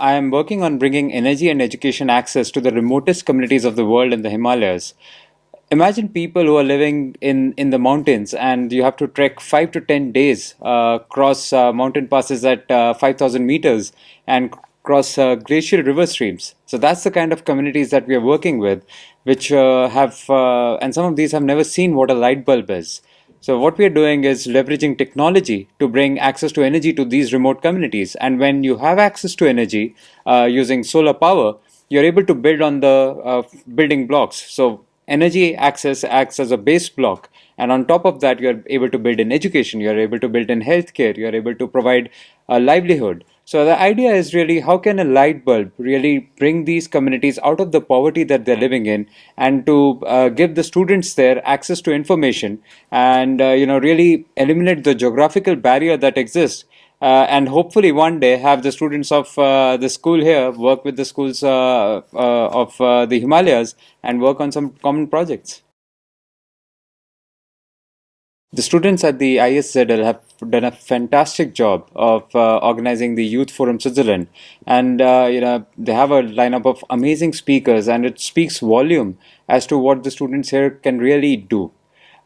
I am working on bringing energy and education access to the remotest communities of the world in the Himalayas. Imagine people who are living in the mountains and you have to trek 5 to 10 days, cross mountain passes at 5,000 meters and cross glacial river streams. So that's the kind of communities that we are working with, which and some of these have never seen what a light bulb is. So what we are doing is leveraging technology to bring access to energy to these remote communities. And when you have access to energy using solar power, you're able to build on the building blocks. So energy access acts as a base block, and on top of that, you're able to build in education, you're able to build in healthcare, you're able to provide a livelihood. So the idea is really how can a light bulb really bring these communities out of the poverty that they're living in, and to give the students there access to information, and really eliminate the geographical barrier that exists, and hopefully one day have the students of the school here work with the schools of the Himalayas and work on some common projects. The students at the ISZL have done a fantastic job of organizing the Youth Forum Switzerland, and they have a lineup of amazing speakers, and it speaks volume as to what the students here can really do.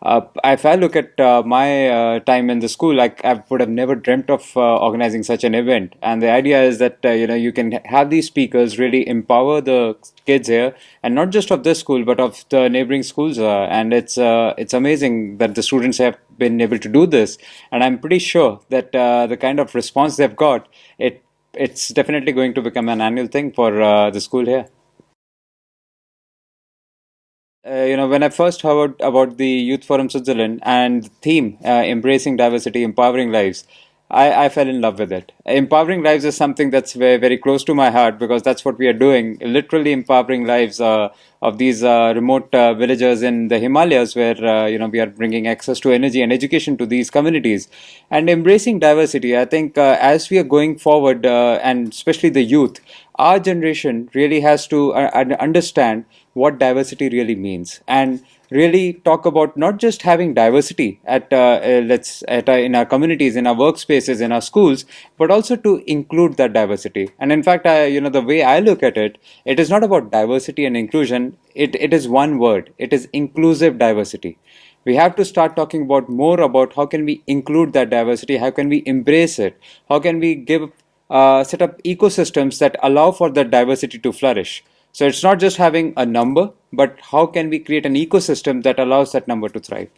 If I look at my time in the school, I would have never dreamt of organizing such an event. And the idea is that you can have these speakers really empower the kids here, and not just of this school but of the neighboring schools. And it's amazing that the students have been able to do this. And I'm pretty sure that the kind of response they've got, it's definitely going to become an annual thing for the school here. When I first heard about the Youth Forum Switzerland and the theme, embracing diversity, empowering lives, I fell in love with it. Empowering lives is something that's very, very close to my heart, because that's what we are doing, literally empowering lives of these remote villagers in the Himalayas, where we are bringing access to energy and education to these communities. And embracing diversity, I think as we are going forward, and especially the youth, our generation really has to understand what diversity really means, and really talk about not just having diversity at in our communities, in our workspaces, in our schools, but also to include that diversity. And in fact, the way I look at it, it is not about diversity and inclusion. It is one word. It is inclusive diversity. We have to start talking about more about how can we include that diversity, how can we embrace it, how can we give set up ecosystems that allow for that diversity to flourish. So it's not just having a number, but how can we create an ecosystem that allows that number to thrive?